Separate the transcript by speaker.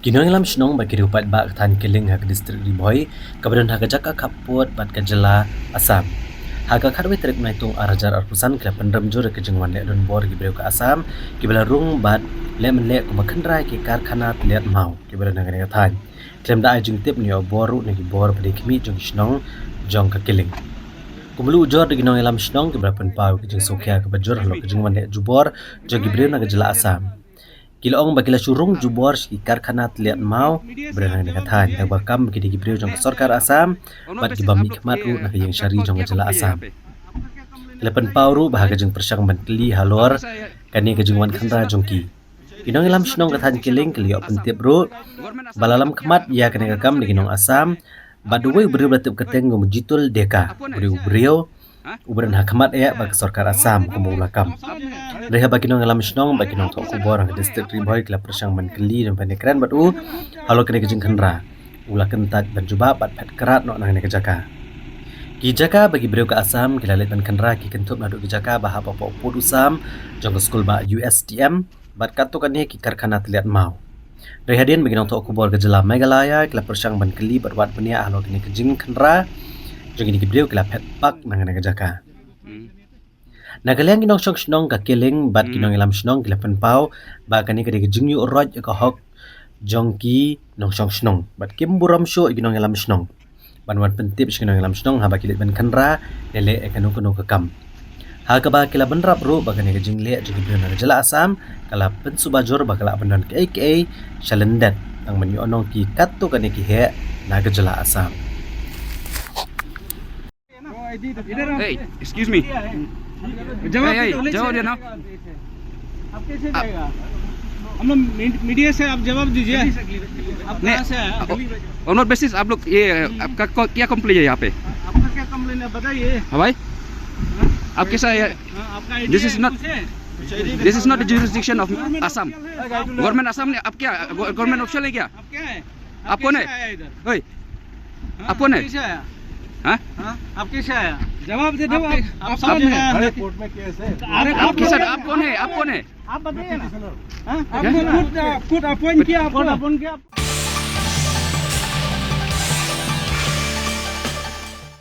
Speaker 1: Kinong ilam shnong bagi rupat ba katan keling hak distrik Riboy, kabadan hak jaka kaput bat kajela Asam. Hak karwe terik naitung arajar arpusan kila pendam jure kejengwan lek don bor gibreu ke Asam, kibala rung bat lek menlek kuma kendrai ki karkhana liat mau kibadan hak katan. Klem da ajung tip ni boru nagi bor pada kimi jong shnong jong ka keling. Kumelu ujor de ginong ilam shnong kibala penpau kejeng sokya kabajur halo kejengwan lek jubor jong gibreu naga jela Asam. Kiloong bagila surung jubor si karkhana liat mau berenang dengan tan dan bakam bagi gibreu jong sorkar Asam bat gibami kematu nak yang syari jong jela Asam. Lepan pauru bahaga jeng persang bantli halor kani kejengwan khandra jongki. Kinong ilam shnong katan keling keliok pentip ru balalam kemat ya kani kakam di kinong Asam bat duwe beriu latip keteng ngujitul deka beriu ubran hakamat ya bagi sorkar Asam kumulakam. Reha bagi nong alam shnong bagi nong tok kubor ang distrik Riboy kila persang menkeli dan penekran batu halo kene kejeng khandra ulah kentat dan juba bat pat kerat nok nang kejaka ki jaka bagi beriu ke Asam kila let ban khandra ki kentup nadu kejaka bahap apa put usam jong skul ba USTM bat katukan ni ki karkhana liat mau reha den bagi nong tok kubor ke jela Meghalaya kila persang menkeli bat penia halo kene kejeng khandra jong ini beriu kila pat pak nang kejaka. Nagaliang ginong syong shnong ka keling bat ginong ilam shnong kila penpau ba kani kade jingyu roj ka hok jongki nong syong shnong bat kim buram sho ginong ilam shnong banwan pentip ginong ilam shnong ha ba kilit ban khandra lele ekanu kuno ka kam ha ka ba kila benrap ru ba kani jing le jing bion na jela Asam kala pensubajur ba kala bandan KK shalendat ang menyu onong ki katto kani ki he na jela Asam.
Speaker 2: Hey, excuse me. जवाब देना।
Speaker 3: आप कैसे जाएगा? हम लोग मीडिया से आप जवाब दीजिए। आप कहाँ से हैं?
Speaker 2: ऑन व्हाट बेसिस आप लोग ये आपका क्या कंप्लेंट है यहाँ पे?
Speaker 3: आपका क्या कंप्लेंट है बताइए।
Speaker 2: हाँ भाई, आप कैसा है? This is not the jurisdiction of Assam. Government Assam ने आप क्या गवर्नमेंट ऑफिशियल है क्या?
Speaker 3: आप क्या है?
Speaker 2: आप कौन है? ओए, आप कौन है? हाँ?
Speaker 3: आप कैसे आया? जवाब दे दो आप समझ में आया कोर्ट में केस है।
Speaker 2: अरे आप किस आप कौन है? आप कौन है?
Speaker 3: आप बताइए ना। आपको कोर्ट अपॉइंट किया, आपको अपॉइंट किया।